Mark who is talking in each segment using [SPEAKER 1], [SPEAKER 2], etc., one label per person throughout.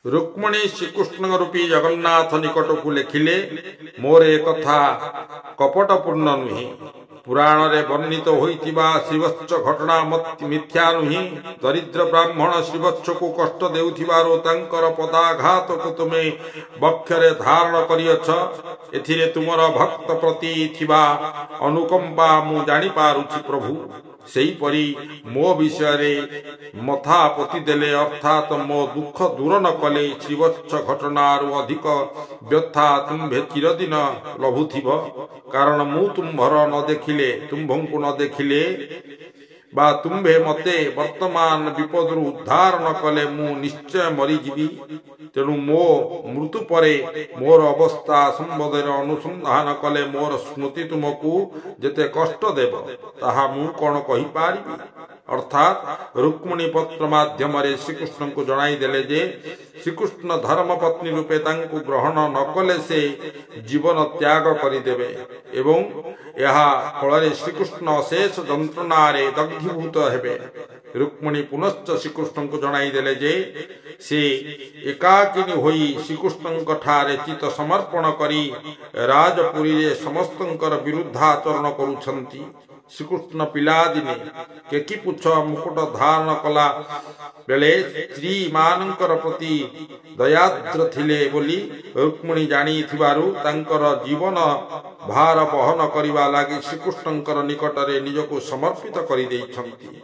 [SPEAKER 1] रुक्मिणी श्रीकृष्ण रूपी जगन्नाथ निकट को लिखिले मोर ए कथा कपटपूर्ण नुहे पुराण रे वर्णित होइतिबा श्रीवत्स घटना मिथ्या नुहे दरिद्र ब्राह्मण श्रीवत्स को कष्ट देउथिबारो तांकर पदाघात को तुमे बक्षरे धारण करियछ एथिरे तुमर भक्त प्रति थिबा अनुकंपा मु जानि पारुछि प्रभु सेही परी मो विषय मथा पति देले अर्थात मो दुख दूर न कले श्रीवत्स घटनार अधिक व्यथा तुम्भे चिरदिन लभुथिब कारण मु तुम्भर न देखिले तुम्भंकु न देखिले बा तुम्भे मते वर्तमान विपदरु उद्धार न कले मु निश्चय मरी जीवी तेणु मो मृत्यु परे मोर अवस्था संबंधर अनुसंधान कले मोर स्मृति तुमको जेते कष्ट देव ताहा मु कोन कहि पारिबी अर्थात रुक्मिणी पत्र माध्यम श्रीकृष्ण को जणाई देले जे श्रीकृष्ण धर्म पत्नी रूपे तांको ग्रहण न कले से जीवन त्याग करिदेवे एवं यहा फल श्रीकृष्ण अशेष जंत्रणा दग्धीभूत हेबे रुक्मिणी पुनश्च श्रीकृष्ण को जणाई देले जे से एकाकिनी होई श्रीकृष्ण ठारे चित समर्पण करी राजपुरी रे समस्तंकर विरुद्धाचरण करुछंती श्रीकृष्ण पिला दिने केकी पुछ मुकुट धारण कला बेले स्त्री मानकर प्रति दयाद्र थिले बोली रुक्मिणी जानी थिबारु तांकर जीवन भार बहन करिवा लागि श्रीकृष्णकर निकटरे निजको समर्पित करि दैछंती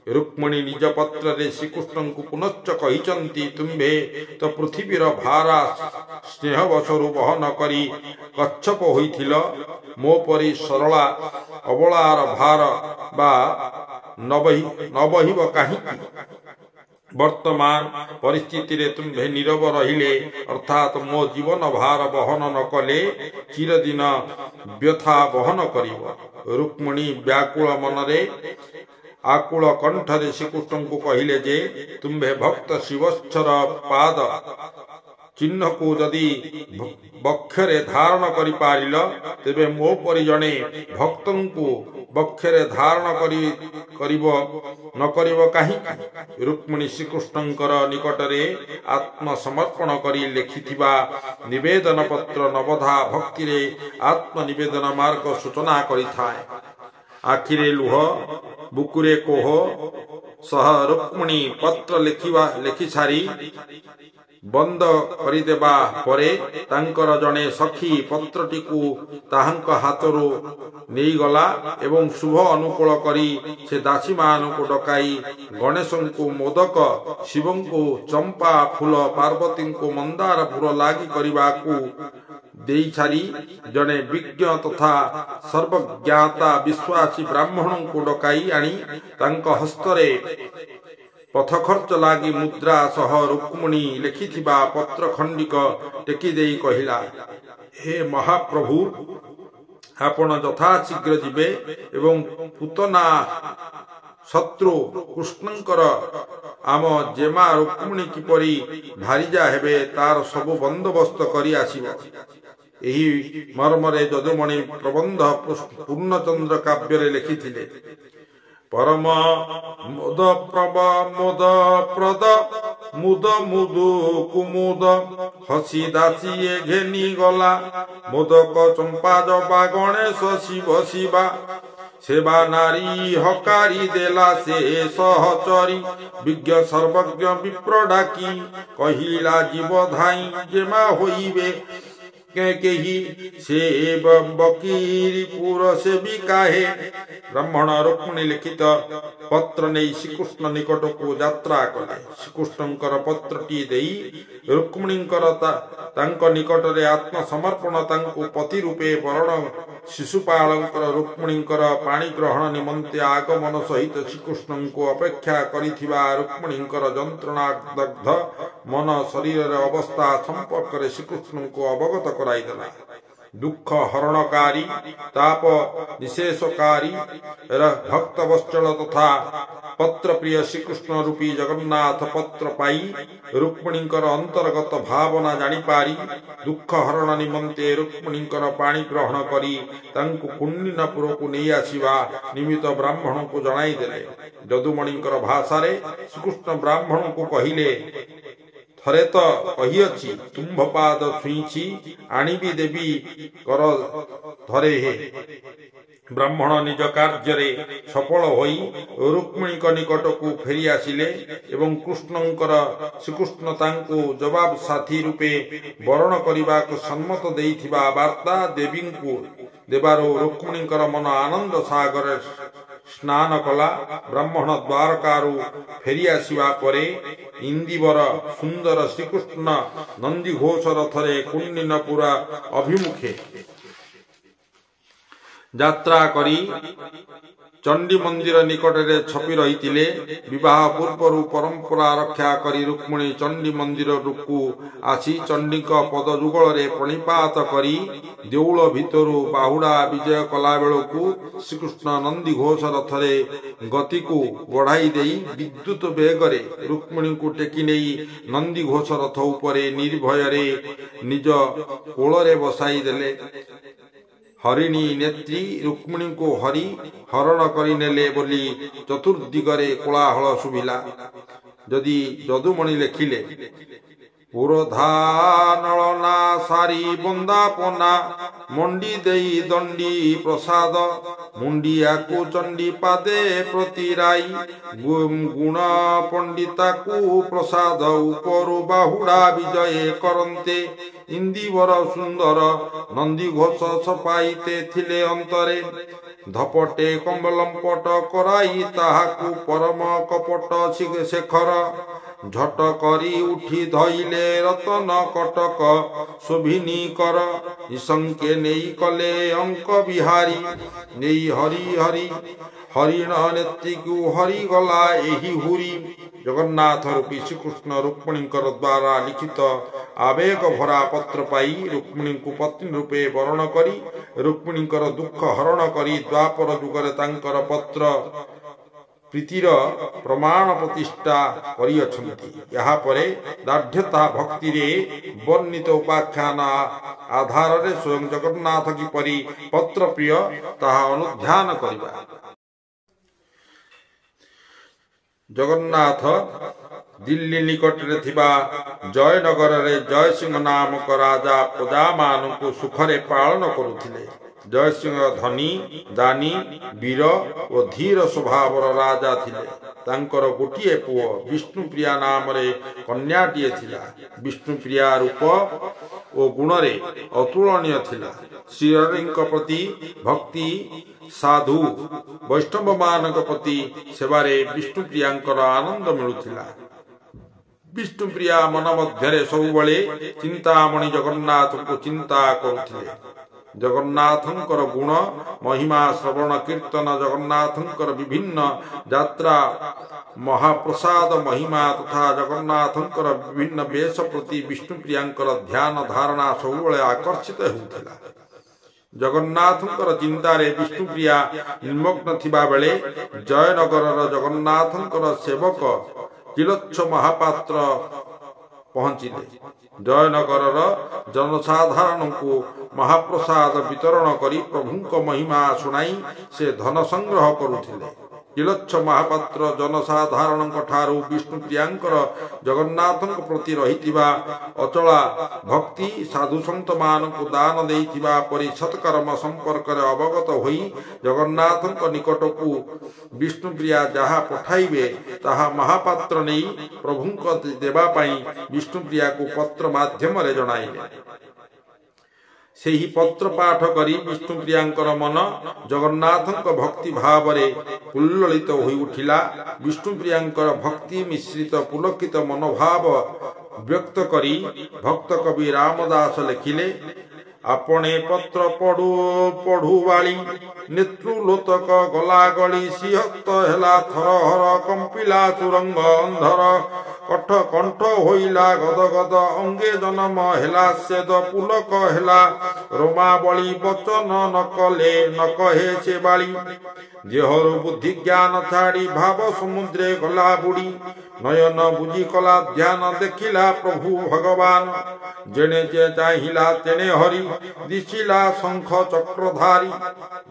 [SPEAKER 1] रुक्मिणी निज पत्र रे श्रीकृष्ण को पुनश्च कहिचंती तुम्भे तो पृथ्वीर भारा स्नेह वशरु बहन करी कच्छप होइथिल मो परी सरला अबलार भार बा नबहिब काहिकी वर्तमान परिस्थिति रे तुम्भे नीरव रहिले अर्थात मो जीवन भार बहन न कले चिरदिन व्यथा बहन करिव रुक्मिणी व्याकुल मनरे आकुल कंठरे श्रीकृष्ण को कहिले जे तुम्भे भक्त शिवच्छर पाद चिन्ह को जदि बक्षरे धारण करि पारिल तेबे मो परि जणे भक्तन को बक्षरे धारण करिव काहि रुक्मिणी श्रीकृष्णकर निकटरे आत्मसमर्पण करी लिखिथिबा निवेदन पत्र नवधा भक्ति रे आत्म निवेदन मार्ग सूचना करिथाय आखिरे लुह बुकुरे कोह सह रुक्मिणी पत्र लिखि सारी बंद करिदेबा परे तांकर जणे सखी पत्रटी को ताहांक हातरू नेई गला एवं शुभ अनुकूल करी से दासी मान को डकाई गणेश को मोदक शिव को चंपा फूल पार्वती को मंदार फूल लागी करबा को देई छारी जने विज्ञ तथा सर्वज्ञाता विश्वासी ब्राह्मण को डकाई आनी तांक हस्तरे पथ खर्च लागी मुद्रा सह रुक्मिणी लिखिथिबा पत्र खंडिक टेकी देई कहिला हे महाप्रभु आपण यथा शीघ्र जिबे एवं पुतना शत्रु कृष्णंकर आम जेमा रुक्मिणी किपरि भारिजा हेबे तार सब बंदोबस्त करी आसीबो एही मर्मरे यदुमणि प्रबंध पूर्णचंद्र काव्य रे लिखिथिले परम मोद प्रद मुद मुदु कुमुद हसी दासी घेनी गला मोदक चंपा जबा गणेश शिव शिवा सेवा नारी हकारी देला से सहचरी विज्ञ सर्वज्ञ विप्र डाकी कहिला जीव धाई जेमा होइबे केही से बकीरी पुर से भी काहे ब्राह्मण रुक्मिणी लिखित पत्र नहीं श्रीकृष्ण निकट को यात्रा कले श्रीकृष्णकर पत्रटी देई रुक्मिणीकर तांक निकट रे आत्मसमर्पण तांको पति रूपे वरण शिशुपालंकर रुक्मिणीकर पाणी ग्रहण निमंते आगमन सहित श्रीकृष्ण को अपेक्षा करिथिबा रुक्मिणीकर जंत्रणा दग्ध मन शरीर अवस्था संपर्क रे श्रीकृष्ण को अवगत कराई देला दुख हरणकारी ताप निशेषकारी भक्त वत्सल तथा पत्र प्रिय श्रीकृष्ण रूपी जगन्नाथ पत्र पाई रुक्मिणीकर अंतर्गत भावना जानी पारी दुख हरण निमंते रुक्मिणीकर पाणी ग्रहण करी तांको कुंडिनपुर को नहीं आसीबा निमित्त ब्राह्मण को जणाई देले। यदुमणीकर भाषा रे श्रीकृष्ण ब्राह्मण को कहिले ଥରେ ତ କହିଅଛି ତୁମ୍ଭ ପାଦ ଛୁଇଁଛି ଆଣିବି ଦେବି କର ଧରେ ହେ। ବ୍ରାହ୍ମଣ ନିଜ କାର୍ଯ୍ୟରେ ସଫଳ ହୋଇ ରୁକ୍ମିଣୀଙ୍କ ନିକଟକୁ ଫେରି ଆସିଲେ ଏବଂ ଶ୍ରୀକୃଷ୍ଣ ତାଙ୍କୁ ଜବାବ ସାଥୀ ରୂପେ ବରଣ କରିବାକୁ ସମ୍ମତ ଦେଇଥିବା ବାର୍ତ୍ତା ଦେବୀଙ୍କୁ ଦେବାରୁ ରୁକ୍ମିଣୀଙ୍କର ମନ ଆନନ୍ଦ ସାଗରରେ ସ୍ନାନ କଲା। ବ୍ରାହ୍ମଣ ଦ୍ୱାରକାରୁ ଫେରି ଆସିବା ପରେ ଇନ୍ଦିବର ସୁନ୍ଦର ଶ୍ରୀକୃଷ୍ଣ ନନ୍ଦିଘୋଷ ରଥରେ କୁଣ୍ଡିନପୁର ଅଭିମୁଖେ ଯାତ୍ରା କରି ଚଣ୍ଡୀ ମନ୍ଦିର ନିକଟରେ ଛପି ରହିଥିଲେ। ବିବାହ ପୂର୍ବରୁ ପରମ୍ପରା ରକ୍ଷା କରି ରୁକ୍ମିଣୀ ଚଣ୍ଡୀ ମନ୍ଦିରକୁ ଆସି ଚଣ୍ଡୀଙ୍କ ପଦଯୁଗଳରେ ପ୍ରଣିପାତ କରି ଦେଉଳ ଭିତରୁ ବାହୁଡ଼ା ବିଜୟ କଲାବେଳକୁ ଶ୍ରୀକୃଷ୍ଣ ନନ୍ଦିଘୋଷ ରଥରେ ଗତିକୁ ବଢ଼ାଇ ଦେଇ ବିଦ୍ୟୁତ ବେଗରେ ରୁକ୍ମିଣୀଙ୍କୁ ଟେକି ନେଇ ନନ୍ଦିଘୋଷ ରଥ ଉପରେ ନିର୍ଭୟରେ ନିଜ କୋଳରେ ବସାଇ ଦେଲେ। ହରିଣୀ ନେତ୍ରୀ ରୁକ୍ମିଣୀଙ୍କୁ ହରଣ କରିନେଲେ ବୋଲି ଚତୁର୍ଦିଗରେ କୋଳାହଳ ଶୁଭିଲା। ଯଦୁମଣି ଲେଖିଲେ, ପୁରୋଧା ନଳନା ସାରି ବନ୍ଦାପନା ମଣ୍ଡି ଦେଇ ଦଣ୍ଡି ପ୍ରସାଦ ମୁଣ୍ଡିଆକୁ ଚଣ୍ଡୀ ପାଦେ ପ୍ରତିରାଇ ଗୁଣ ପଣ୍ଡିତାକୁ ପ୍ରସାଦ ଉପରୁ ବାହୁଡ଼ା ବିଜୟ କରନ୍ତେ ଇନ୍ଦିବର ସୁନ୍ଦର ନନ୍ଦିଘୋଷ ସପାଇତେ ଥିଲେ ଅନ୍ତରେ ଧପଟେ କମ୍ବଲମ୍ପଟ କରାଇ ତାହାକୁ ପରମ କପଟ ଶେଖର ଝଟ କରି ଉଠି ଧଇଲେ ରତନ କଟକ ଶୋଭିନୀ କର ନିଶଙ୍କେ ନେଇ କଲେ ଅଙ୍କ ବିହାରୀ ନେଇ ହରିଣ ନେତ୍ରୀକୁ ହରିଗଲା ଏହି ହୁରି। ଜଗନ୍ନାଥ ରୂପୀ ଶ୍ରୀକୃଷ୍ଣ ରୁକ୍ମିଣୀଙ୍କର ଦ୍ୱାରା ଲିଖିତ ଆବେଗ ଭରା ପତ୍ର ପାଇ ରୁକ୍ମିଣୀଙ୍କୁ ପତ୍ନୀ ରୂପେ ବରଣ କରି ରୁକ୍ମିଣୀଙ୍କର ଦୁଃଖ ହରଣ କରି ଦ୍ୱାପର ଯୁଗରେ ତାଙ୍କର ପତ୍ର ପ୍ରୀତିର ପ୍ରମାଣ ପ୍ରତିଷ୍ଠା କରିଅଛନ୍ତି। ଏହାପରେ ଦାର୍ଢ୍ୟତା ଭକ୍ତିରେ ବର୍ଣ୍ଣିତ ଉପାଖ୍ୟାନ ଆଧାରରେ ସ୍ୱୟଂ ଜଗନ୍ନାଥ କିପରି ପତ୍ର ପ୍ରିୟ ତାହା ଅନୁଧ୍ୟାନ କରିବା। ଜଗନ୍ନାଥ ଦିଲ୍ଲୀ ନିକଟରେ ଥିବା ଜୟନଗରରେ ଜୟସିଂହ ନାମକ ରାଜା ପ୍ରଜାମାନଙ୍କୁ ସୁଖରେ ପାଳନ କରୁଥିଲେ। ଜୟସିଂହ ଧନୀ ଦାନୀ ବୀର ଓ ଧୀର ସ୍ୱଭାବର ରାଜା ଥିଲେ। ତାଙ୍କର ଗୋଟିଏ ପୁଅ ବିଷ୍ଣୁପ୍ରିୟା ନାମରେ କନ୍ୟାଟିଏ ଥିଲା। ବିଷ୍ଣୁପ୍ରିୟା ରୂପ ଓ ଗୁଣରେ ଅତୁଳନୀୟ ଥିଲା। ଶ୍ରୀହରିଙ୍କ ପ୍ରତି ଭକ୍ତି ସାଧୁ ବୈଷ୍ଣବମାନଙ୍କ ପ୍ରତି ସେବାରେ ବିଷ୍ଣୁପ୍ରିୟାଙ୍କର ଆନନ୍ଦ ମିଳୁଥିଲା। ବିଷ୍ଣୁପ୍ରିୟା ମନ ମଧ୍ୟରେ ସବୁବେଳେ ଚିନ୍ତାମଣି ଜଗନ୍ନାଥଙ୍କୁ ଚିନ୍ତା କରୁଥିଲେ। ଜଗନ୍ନାଥଙ୍କର ଗୁଣ ମହିମା ଶ୍ରବଣ କୀର୍ତ୍ତନ ଜଗନ୍ନାଥଙ୍କର ବିଭିନ୍ନ ଯାତ୍ରା ମହାପ୍ରସାଦ ମହିମା ତଥା ଜଗନ୍ନାଥଙ୍କର ବିଭିନ୍ନ ବେଶ ପ୍ରତି ବିଷ୍ଣୁପ୍ରିୟାଙ୍କର ଧ୍ୟାନ ଧାରଣା ସବୁବେଳେ ଆକର୍ଷିତ ହେଉଥିଲା। ଜଗନ୍ନାଥଙ୍କର ଚିନ୍ତାରେ ବିଷ୍ଣୁପ୍ରିୟା ନିମଗ୍ନ ଥିବା ବେଳେ ଜୟନଗରର ଜଗନ୍ନାଥଙ୍କର ସେବକ କିଳଚ୍ଛ ମହାପାତ୍ର ପହଞ୍ଚିଲେ। ଜୟନଗରର ଜନସାଧାରଣଙ୍କୁ ମହାପ୍ରସାଦ ବିତରଣ କରି ପ୍ରଭୁଙ୍କ ମହିମା ଶୁଣାଇ ସେ ଧନ ସଂଗ୍ରହ କରୁଥିଲେ। କିଳଚ୍ଛ ମହାପାତ୍ର ଜନସାଧାରଣଙ୍କ ଠାରୁ ବିଷ୍ଣୁପ୍ରିୟାଙ୍କର ଜଗନ୍ନାଥଙ୍କ ପ୍ରତି ରହିଥିବା ଅଚଳା ଭକ୍ତି ସାଧୁସନ୍ତମାନଙ୍କୁ ଦାନ ଦେଇଥିବା ପରି ସତ୍କର୍ମ ସମ୍ପର୍କରେ ଅବଗତ ହୋଇ ଜଗନ୍ନାଥଙ୍କ ନିକଟକୁ ବିଷ୍ଣୁପ୍ରିୟା ଯାହା ପଠାଇବେ ତାହା ମହାପାତ୍ର ନେଇ ପ୍ରଭୁଙ୍କ ଦେବା ପାଇଁ ବିଷ୍ଣୁପ୍ରିୟାକୁ ପତ୍ର ମାଧ୍ୟମରେ ଜଣାଇଲେ। ସେହି ପତ୍ର ପାଠ କରି ବିଷ୍ଣୁପ୍ରିୟାଙ୍କର ମନ ଜଗନ୍ନାଥଙ୍କ ଭକ୍ତି ଭାବରେ ଉଲ୍ଲଳିତ ହୋଇ ଉଠିଲା। ବିଷ୍ଣୁପ୍ରିୟାଙ୍କର ଭକ୍ତି ମିଶ୍ରିତ ପୁଲକିତ ମନୋଭାବ ବ୍ୟକ୍ତ କରି ଭକ୍ତ କବି ରାମଦାସ ଲେଖିଲେ, आपणे पत्र पढ़ु पढ़ु बाली नेत्रुलोतक गला गली सिहत हेला थरहर कंपिला सुरंग अंधर कठ कंठ होइला गद गद अंगे जन्म हेला सेद पुलक हेला रोमावली वचन न कले न कहे से बाली देहर बुद्धि ज्ञान छाड़ी भाव समुद्रे गला बुड़ी नयन बुझी कला ध्यान देखिला प्रभु भगवान जेने जे चाहिला तेने हरि दिशिला शंख चक्रधारी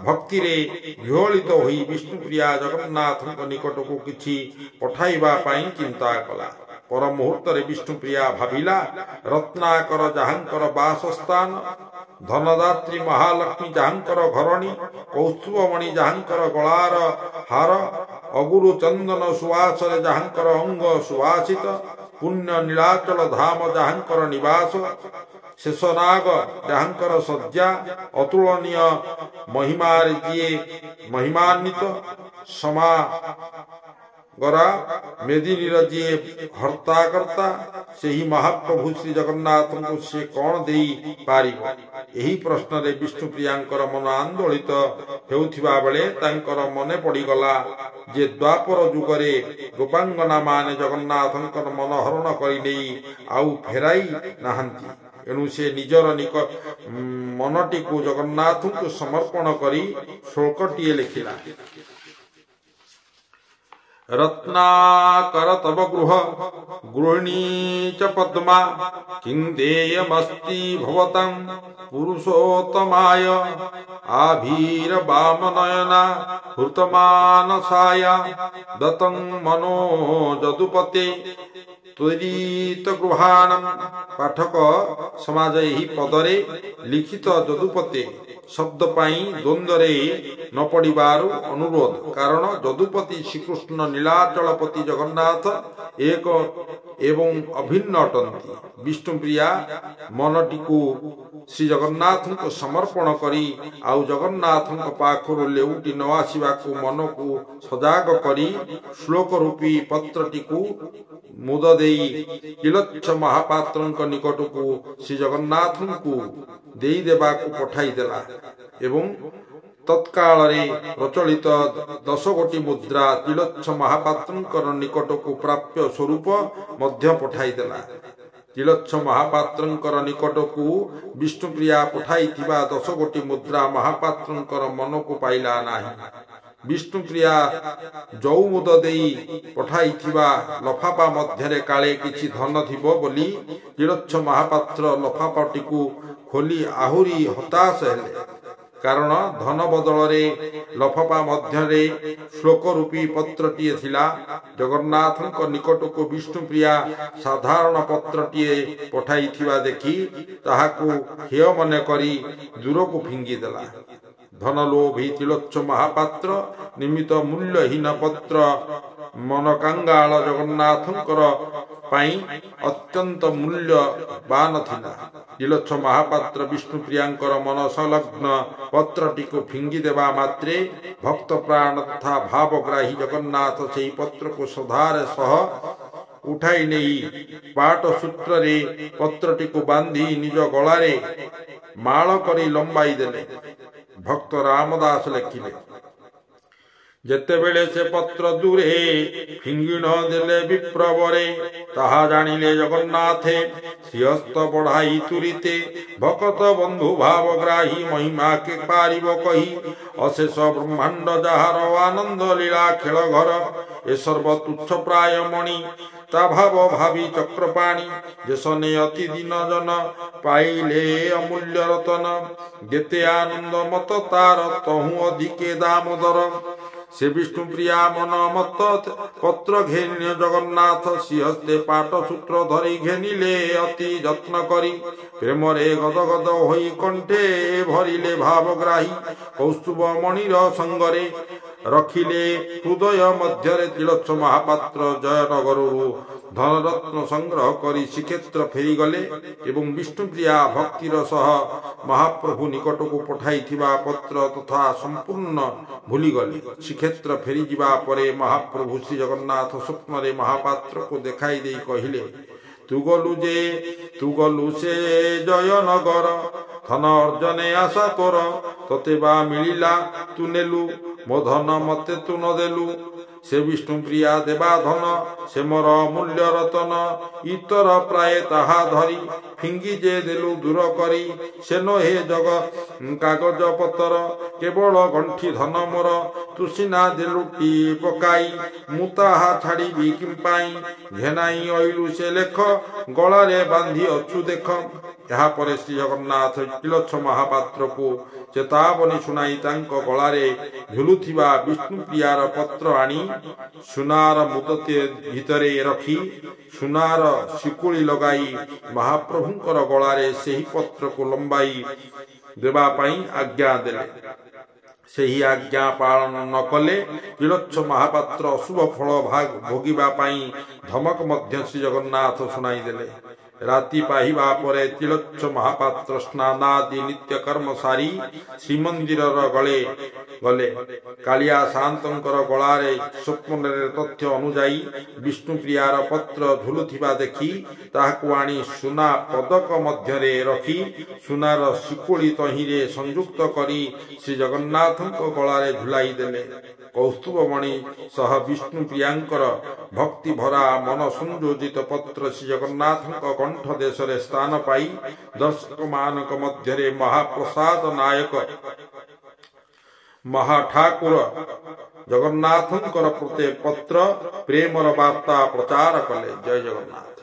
[SPEAKER 1] भक्ति रे विहोलित होई विष्णुप्रिया जगन्नाथ निकट को किछि पठाइबा पाई चिंता कला। पर मुहूर्त विष्णुप्रिया भाविला रत्नाकर जहांकर बासस्थान धनदात्री महालक्ष्मी जहांकर घरणी कौस्तुभमणि जहांकर गलार हार अगुरु चंदन सुवासरे जहांकर अंग सुवासित पुण्य नीलाचल धाम जहांकर निवास शेषनाग जहांकर सज्जा अतुलनीय महिमार जिए महिमान्वित समा गरा मेदिनीर जी हर्ता करता से ही महाप्रभु श्री जगन्नाथ को से कौन दे पारिब एही प्रश्न रे विष्णुप्रियांकर मन आंदोलित हेउथिबा बेले तांकर मने पड़ीगला जे द्वापर जुगरे गोपांगना माने जगन्नाथंकर मन हरण करि देई आउ फेराई नाहंती एणु से निजर निक मनटी को जगन्नाथ को समर्पण करी श्लोकटीए लिखिला रत्नाकर तव गृह गृहिणी च पद्मा किं देयमस्ति भवतं पुरुषोत्तमाय आभीर वामनयना हृतमानसाया दतं मनो जदुपते त्वरित गृहाणं पाठक समाज यही पदरे लिखित जदुपते शब्द पाई द्वंद्वरे न पड़िबारु अनुरोध कारण जदुपति श्रीकृष्ण नीलाचलपति जगन्नाथ एक एवं अभिन्न अटंती विष्णुप्रिया मनटी को श्री जगन्नाथ को समर्पण करी आउ जगन्नाथ पाखरु लेउटी न आसिबा को मन को सजाग करी श्लोक रूपी पत्रटी को मुद देई किलच्छ महापात्र निकट को श्री जगन्नाथ को देई देबा को पठाई देला एवं तत्काल प्रचलित 10 गोटी मुद्रा तिलच्छ महापात्र निकट को प्राप्य स्वरूप मध्य पठाई देला तिलच्छ महापात्र निकट को विष्णुप्रिया पठाई 10 गोटी मुद्रा महापात्र मन को पाइला नाही विष्णुप्रिया जौ मुद देई पठाई लफापा मध्यरे काले किछि धन थिबो बोली तिलच्छ महापात्र लफापाटी को खोली आहुरी हताश हेले कारण धन बदल रे लफापा मध्यरे श्लोक रूपी पत्रटीए थिला जगन्नाथ निकट को विष्णुप्रिया साधारण पत्रटीए पठाई देखि ताहाकू हेय मने करी दूर को फिंगी देला धन लोभी तिलच्छ महापात्र निमित्त मूल्यहीन पत्र मन कांगाल जगन्नाथंकर पाई अत्यंत मूल्यवान थिला तिलच्छ महापात्र विष्णुप्रियांकर मन संलग्न पत्रटी को फिंगी देवा मात्रे भक्त प्राण तथा भावग्राही जगन्नाथ से पत्र को सधार सह उठाई नहीं पाट सूत्र रे पत्रटी को बांधी निज गलारे माल करी लंबाई देले भक्त रामदास लिखिले जेते बेले से पत्र दूरे फिंगिण देले विप्रवरे ताहा जानिले जगन्नाथे सिहस्त बढ़ाई तुरीते भक्त बंधु भावग्राही महिमा के पारिब कही अशेष ब्रह्मांड जहार आनंद लीला खेल घर ए सर्व तुच्छ प्राय मणि ता भाव भावी चक्रपाणी जेसने अति दिन जन पाइले अमूल्य रतन जेते आनंद मत तार तहु अधिके दामोदर से विष्णुप्रिया मन मत पत्र घेन्य जगन्नाथ सिंहस्ते पाट सूत्र धरी घेनिले अति यत्न करी प्रेम रे गद गद होई कंठे भरिले भावग्राही कौस्तुभ मणिर संगरे रखिले हृदय मध्यरे तिलच्छ महापात्र जयनगरु धनरत्न संग्रह करी श्रीक्षेत्र फेरी गले एवं विष्णुप्रिया भक्तिर सह महाप्रभु निकट को पठाई पत्र तथा संपूर्ण भूली गले श्रीक्षेत्र फेरी जिबा परे महाप्रभु श्री जगन्नाथ स्वप्न रे महापात्र को देखाई दे कहिले तू गलु से जयनगर धन अर्जने आशा तोर तते बा मिलिला तू नेलु मो धन मते तू न देलु से विष्णुप्रिया देवा धन से मोर मूल्य रतन इतर प्राय ताहा धरी फिंगी जे देलु दूर करी से न हे जग कागज पतर केवल गंठी धन मोर तु सिना देलुटी पकाई मु ताहा छाड़ी किम पाई घेनाई अइलु से लेख गला रे बांधी अछु देख यापर श्री जगन्नाथ तिलच्छ महापात्र को चेतावनी शुणाई तांको गलारे झुलुथिबा विष्णुप्रियार पत्र आनी सुनार मुदते भितरे रखी सुनार शिकुली लगाई महाप्रभुंकर गलारे सेही पत्र को लंबाई देवा पाई आज्ञा देले। सेही आज्ञा पालन न कले तिलच्छ महापात्र अशुभ फल भाग भोगिबा पाई धमक मध्य श्री जगन्नाथ शुणाई देले। राति पाहिबा परे तिलच्छ महापात्र स्नानादि नित्य कर्म सारी श्रीमंदिर गले गले कालिया शांतंकर गलारे स्वप्न तथ्य अनुजाई विष्णुप्रियार पत्र झुलुथिबा देखी ताहाकु आनी सुना पदक मध्यरे रखी सुनार शिकुली तहिरे संयुक्त करी श्री जगन्नाथंक गलारे झुलाई देले। कौस्तुभमणि सह विष्णुप्रियांकर भक्ति भरा मन संयोजित पत्र श्री जगन्नाथंक कंठ देश रे स्थान पाई दर्शक मानक मध्यरे महाप्रसाद नायक महाठाकुर जगन्नाथंकर प्रत्येक पत्र प्रेमर वार्ता प्रचार कले। जय जगन्नाथ।